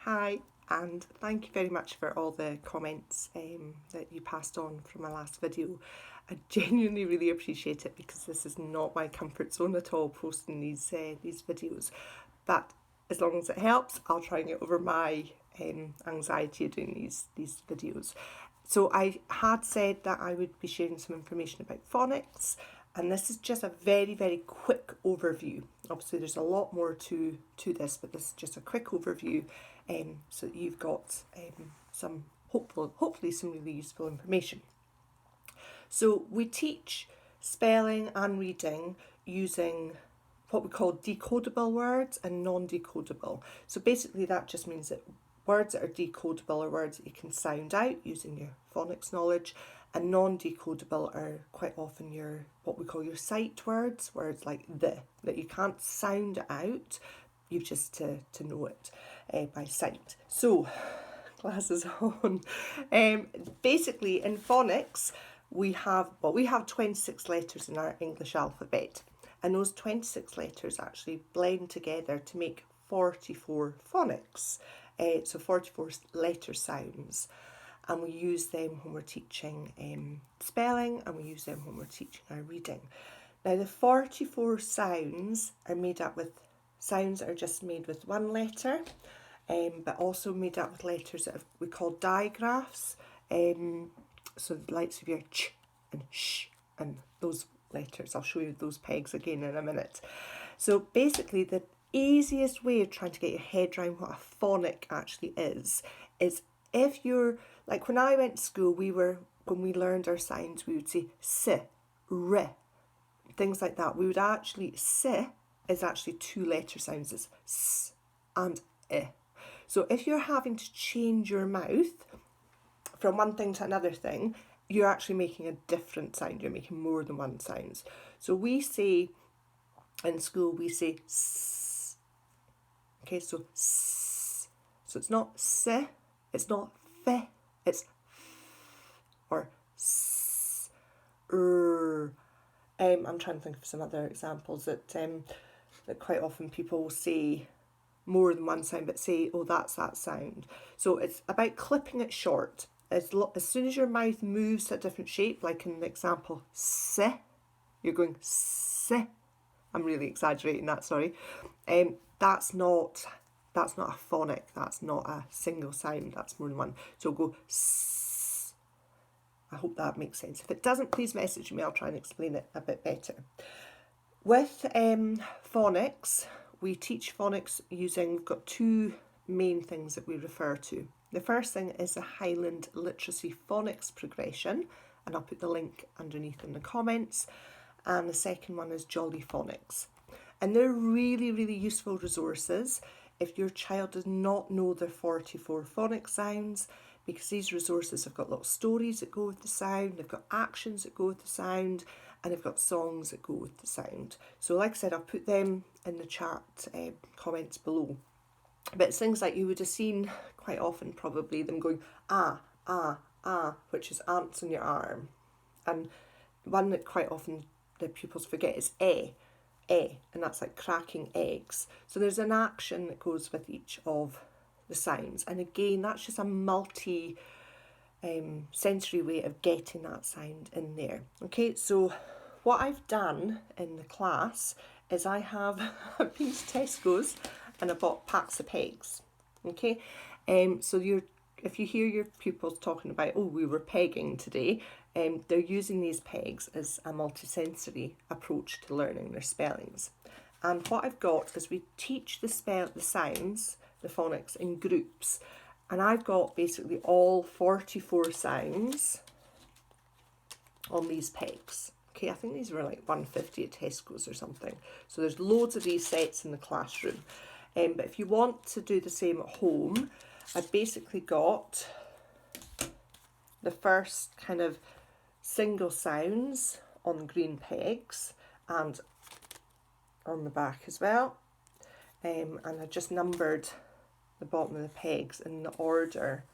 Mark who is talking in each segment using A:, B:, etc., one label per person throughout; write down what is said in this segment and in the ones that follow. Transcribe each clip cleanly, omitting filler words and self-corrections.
A: Hi, and thank you very much for all the comments that you passed on from my last video. I genuinely really appreciate it because this is not my comfort zone at all, posting these videos. But as long as it helps, I'll try and get over my anxiety of doing these videos. So I had said that I would be sharing some information about phonics, and this is just a very, very quick overview. Obviously there's a lot more to this, but this is just a quick overview so that you've got some hopefully some really useful information. So we teach spelling and reading using what we call decodable words and non-decodable. So basically that just means that words that are decodable are words that you can sound out using your phonics knowledge, and non-decodable are quite often your what we call your sight words like that you can't sound out, you've just to know it by sight. So glasses on. Basically in phonics we have 26 letters in our English alphabet, and those 26 letters actually blend together to make 44 phonics. So 44 letter sounds, and we use them when we're teaching spelling, and we use them when we're teaching our reading. Now the 44 sounds are made up with sounds that are just made with one letter, but also made up with letters that we call digraphs. So the likes of your ch and sh and those letters. I'll show you those pegs again in a minute. So basically the easiest way of trying to get your head around what a phonic actually is if you're, like when I went to school, when we learned our sounds, we would say s, r, things like that. We would actually, s is actually two letter sounds, it's s and I. So if you're having to change your mouth from one thing to another thing, you're actually making a different sound. You're making more than one sounds. So we say, in school, we say s. Okay, so s. So it's not s, it's not f, it's f, or s, r. I'm trying to think of some other examples that quite often people will say more than one sound, but say, oh, that's that sound. So it's about clipping it short. As soon as your mouth moves to a different shape, like in the example, s, you're going s. I'm really exaggerating that, sorry. That's not a phonic, that's not a single sound, that's more than one. So go s. I hope that makes sense. If it doesn't, please message me, I'll try and explain it a bit better. With phonics, we teach phonics using, we've got two main things that we refer to. The first thing is the Highland Literacy Phonics Progression, and I'll put the link underneath in the comments. And the second one is Jolly Phonics. And they're really, really useful resources if your child does not know their 44 phonic sounds, because these resources have got little stories that go with the sound, they've got actions that go with the sound, and they've got songs that go with the sound. So like I said, I'll put them in the chat comments below. But it's things like you would have seen quite often probably them going ah, ah, ah, which is ants on your arm. And one that quite often the pupils forget is and that's like cracking eggs. So there's an action that goes with each of the sounds. And again, that's just a multi sensory way of getting that sound in there. Okay, so what I've done in the class is I have been to Tesco's and I bought packs of pegs. Okay, so if you hear your pupils talking about, oh, we were pegging today, they're using these pegs as a multisensory approach to learning their spellings. And what I've got is we teach the sounds, the phonics, in groups. And I've got basically all 44 sounds on these pegs. Okay, I think these were like 150 at Tesco's or something. So there's loads of these sets in the classroom. But if you want to do the same at home, I've basically got the first kind of single sounds on green pegs and on the back as well. And I just numbered the bottom of the pegs in the order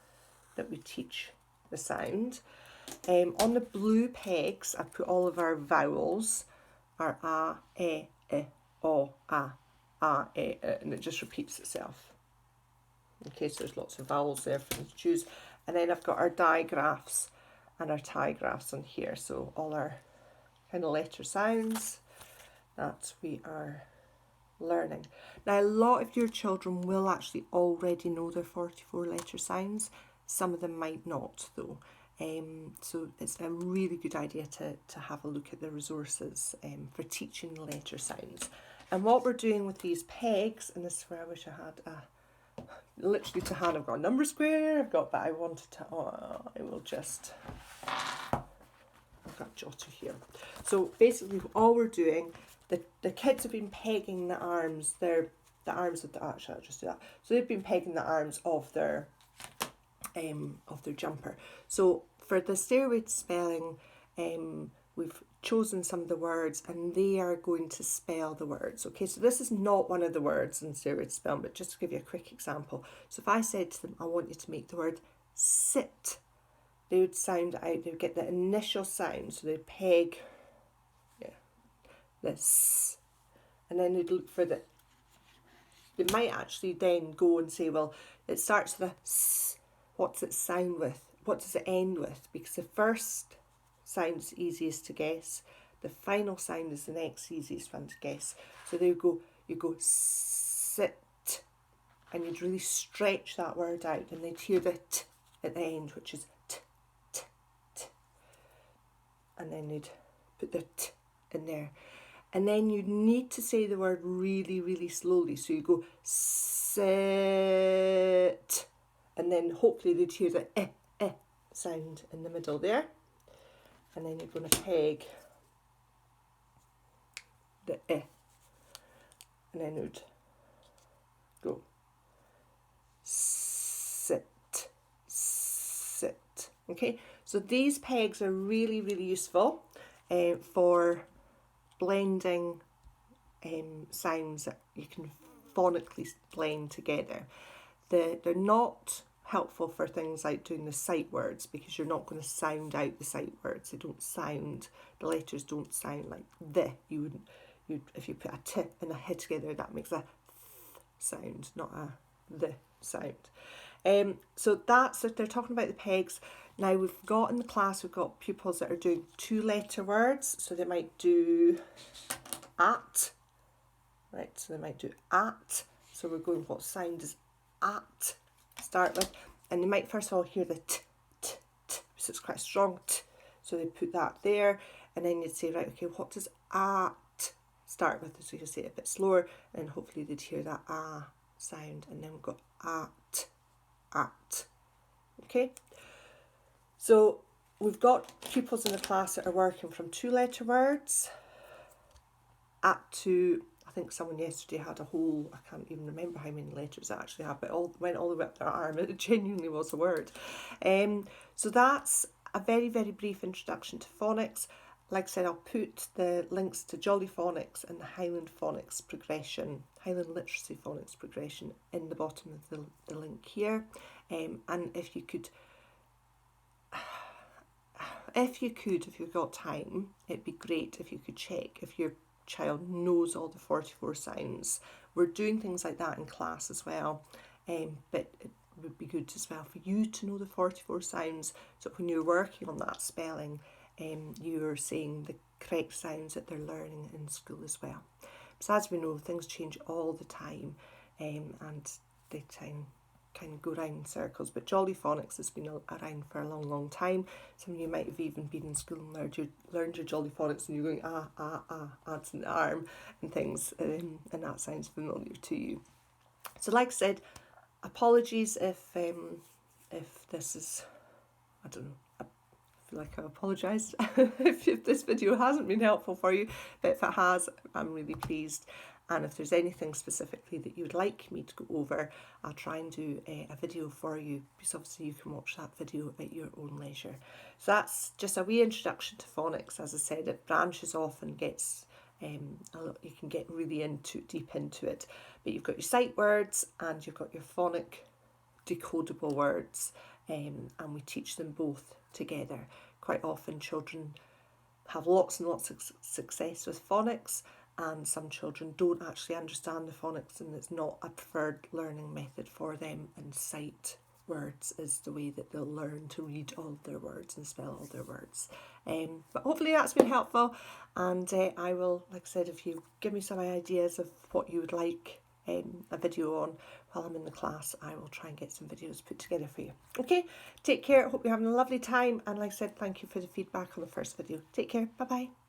A: that we teach the sound. On the blue pegs, I put all of our vowels, our a, e, I, o, a, e, and it just repeats itself. Okay, so there's lots of vowels there for them to choose. And then I've got our digraphs and our trigraphs on here. So all our kind of letter sounds that we are learning. Now, a lot of your children will actually already know their 44 letter sounds. Some of them might not, though. So it's a really good idea to have a look at the resources for teaching the letter sounds. And what we're doing with these pegs, and this is where I wish I had literally to hand, I've got a number square, but I wanted to, I will just, I've got Jotto here. So basically all we're doing, the kids have been pegging the arms, the arms of the, actually I'll just do that. So they've been pegging the arms of their jumper. So for the stairway to spelling, we've chosen some of the words and they are going to spell the words. Okay, so this is not one of the words in stairway to spelling, but just to give you a quick example. So if I said to them, I want you to make the word sit, they would sound out, they would get the initial sound, so they'd peg this, and then they'd look for the, they might actually then go and say, well, it starts with a s, what's it sound with? What does it end with? Because the first sound is easiest to guess. The final sound is the next easiest one to guess. So there you go, sit, and you'd really stretch that word out, and they'd hear the t at the end, which is t, t, t. And then they'd put the t in there. And then you need to say the word really, really slowly. So you go sit, and then hopefully they'd hear the sound in the middle there. And then you're going to peg the and then it would go sit, sit. Okay, so these pegs are really, really useful for blending sounds that you can phonically blend together. They're not helpful for things like doing the sight words, because you're not going to sound out the sight words. They don't sound, the letters don't sound like the. You wouldn't, if you put a t and a h together, that makes a th sound, not a the sound. So that's if they're talking about the pegs. Now we've got in the class, we've got pupils that are doing 2-letter words, so they might do at, right? So they might do at. So we're going, what sound does at start with? And they might first of all hear the t, t, t, so it's quite a strong t. So they put that there, and then you'd say, right, okay, what does at start with? So you say it a bit slower, and hopefully they'd hear that sound, and then we've got at. Okay, so we've got pupils in the class that are working from 2-letter words up to, I think someone yesterday had a whole, I can't even remember how many letters it actually had, but went all the way up their arm. It genuinely was a word. So that's a very, very brief introduction to phonics. Like I said, I'll put the links to Jolly Phonics and the Highland Phonics progression, Highland Literacy Phonics progression in the bottom of the link here. And if you've got time, it'd be great if you could check if your child knows all the 44 sounds. We're doing things like that in class as well, but it would be good as well for you to know the 44 sounds, so when you're working on that spelling, you're saying the correct sounds that they're learning in school as well. So as we know, things change all the time, and they kind of go round in circles, but Jolly Phonics has been around for a long, long time. Some of you might have even been in school and learned your Jolly Phonics, and you're going adds in the arm and things, and that sounds familiar to you. So like I said, apologies if this is, I don't know, I feel like I've apologised if this video hasn't been helpful for you, but if it has, I'm really pleased. And if there's anything specifically that you would like me to go over, I'll try and do a video for you, because obviously you can watch that video at your own leisure. So that's just a wee introduction to phonics. As I said, it branches off and gets, you can get really deep into it. But you've got your sight words and you've got your phonic decodable words, and we teach them both together. Quite often children have lots and lots of success with phonics, and some children don't actually understand the phonics, and it's not a preferred learning method for them, and sight words is the way that they'll learn to read all of their words and spell all their words. But hopefully that's been helpful, and I will, like I said, if you give me some ideas of what you would like a video on while I'm in the class, I will try and get some videos put together for you. Okay, take care, hope you're having a lovely time, and like I said, thank you for the feedback on the first video. Take care, bye bye.